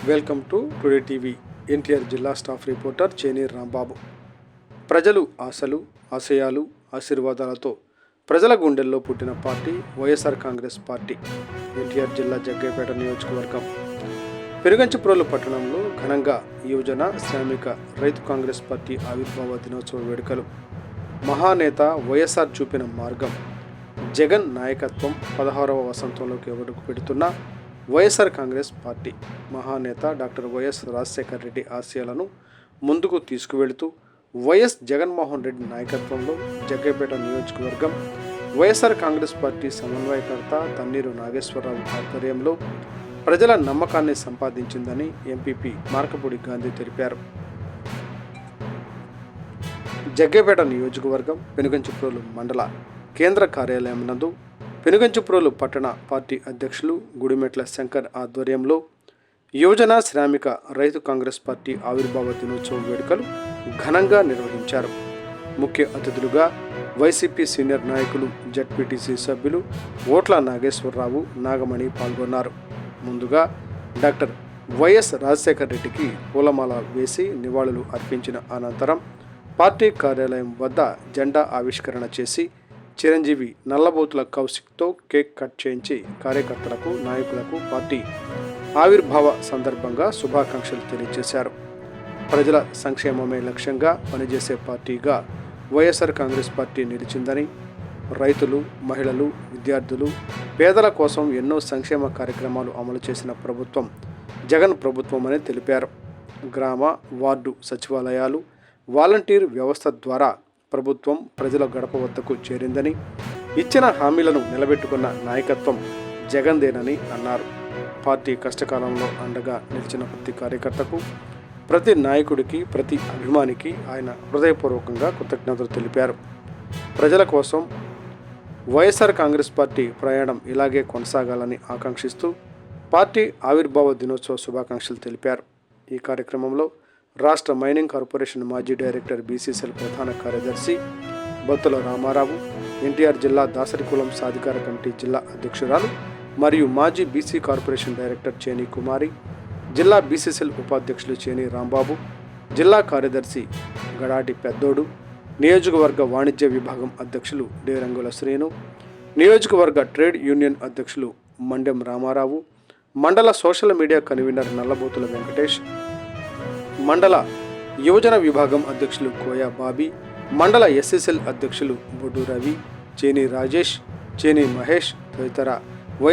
Welcome to today TV. NTR జిల్లా staff reporter చేని Rambabu. ప్రజలు ఆశలు, ఆశయాలు, ఆశీర్వాదాలతో ప్రజల గుండెల్లో పుట్టిన పార్టీ వైఎస్ఆర్ కాంగ్రెస్ పార్టీ. ఎన్టీఆర్ జిల్లా జగ్గయ్యపేట నియోజకవర్గం పెనుగంచిప్రోలు పట్టణంలో ఘనంగా యువజన శ్రామిక రైతు కాంగ్రెస్ పార్టీ ఆవిర్భావ దినోత్సవ వేడుకలు. మహానేత వైఎస్ఆర్ చూపిన మార్గం, జగన్ నాయకత్వం 16వ వసంతంలోకి అడుగు పెడుతున్న వైఎస్ఆర్ కాంగ్రెస్ పార్టీ. మహానేత డాక్టర్ వైఎస్ రాజశేఖర రెడ్డి ఆశయాలను ముందుకు తీసుకువెళుతూ వైఎస్ జగన్మోహన్ రెడ్డి నాయకత్వంలో జగ్గయ్యపేట నియోజకవర్గం వైఎస్ఆర్ కాంగ్రెస్ పార్టీ సమన్వయకర్త తన్నీరు నాగేశ్వరరావు ఆధ్వర్యంలో ప్రజల నమ్మకాన్ని సంపాదించిందని ఎంపీపీ మార్కపూడి గాంధీ తెలిపారు. జగ్గయ్యపేట నియోజకవర్గం పెనుగంచిప్రోలు మండల కేంద్ర కార్యాలయం నందు పెనుగంచిప్రోలు పట్టణ పార్టీ అధ్యక్షులు గుడిమెట్ల శంకర్ ఆధ్వర్యంలో యువజన శ్రామిక రైతు కాంగ్రెస్ పార్టీ ఆవిర్భావ దినోత్సవ వేడుకలు ఘనంగా నిర్వహించారు. ముఖ్య అతిథులుగా వైసీపీ సీనియర్ నాయకులు, జడ్పీటీసీ సభ్యులు ఓట్ల నాగేశ్వరరావు, నాగమణి పాల్గొన్నారు. ముందుగా డాక్టర్ వైఎస్ రాజశేఖర రెడ్డికి పూలమాల వేసి నివాళులు అర్పించిన అనంతరం పార్టీ కార్యాలయం వద్ద జెండా ఆవిష్కరణ చేసి చిరంజీవి నల్లబోతుల కౌశిక్తో కేక్ కట్ చేయించి కార్యకర్తలకు, నాయకులకు పార్టీ ఆవిర్భావ సందర్భంగా శుభాకాంక్షలు తెలియజేశారు. ప్రజల సంక్షేమమే లక్ష్యంగా పనిచేసే పార్టీగా వైఎస్ఆర్ కాంగ్రెస్ పార్టీ నిలిచిందని, రైతులు, మహిళలు, విద్యార్థులు, పేదల కోసం ఎన్నో సంక్షేమ కార్యక్రమాలు అమలు చేసిన ప్రభుత్వం జగన్ ప్రభుత్వం అని తెలిపారు. గ్రామ, వార్డు సచివాలయాలు, వాలంటీర్ వ్యవస్థ ద్వారా ప్రభుత్వం ప్రజల గడప వద్దకు చేరిందని, ఇచ్చిన హామీలను నిలబెట్టుకున్న నాయకత్వం జగన్దేనని అన్నారు. పార్టీ కష్టకాలంలో అండగా నిలిచిన ప్రతి కార్యకర్తకు, ప్రతి నాయకుడికి, ప్రతి అభిమానికి ఆయన హృదయపూర్వకంగా కృతజ్ఞతలు తెలిపారు. ప్రజల కోసం వైఎస్ఆర్ కాంగ్రెస్ పార్టీ ప్రయాణం ఇలాగే కొనసాగాలని ఆకాంక్షిస్తూ పార్టీ ఆవిర్భావ దినోత్సవ శుభాకాంక్షలు తెలిపారు. ఈ కార్యక్రమంలో రాష్ట్ర మైనింగ్ కార్పొరేషన్ మాజీ డైరెక్టర్, బీసీసీఎల్ ప్రధాన కార్యదర్శి బొత్తుల రామారావు, ఎన్టీఆర్ జిల్లా దాసరికులం సాధికార కమిటీ జిల్లా అధ్యక్షురాలు మరియు మాజీ బీసీ కార్పొరేషన్ డైరెక్టర్ చేని కుమారి, జిల్లా బీసీసీఎల్ ఉపాధ్యక్షులు చేని రాంబాబు, జిల్లా కార్యదర్శి గడాటి పెద్దోడు, నియోజకవర్గ వాణిజ్య విభాగం అధ్యక్షులు డేరంగుల శ్రీను, నియోజకవర్గ ట్రేడ్ యూనియన్ అధ్యక్షులు మండెం రామారావు, మండల social media convener Nallabothula Venkatesh, మండల యువజన విభాగం అధ్యక్షులు కోయా బాబీ, మండల ఎస్ఎస్ఎల్ అధ్యక్షులు బొడ్డు రవి, చేని రాజేష్, చేని మహేష్ తదితర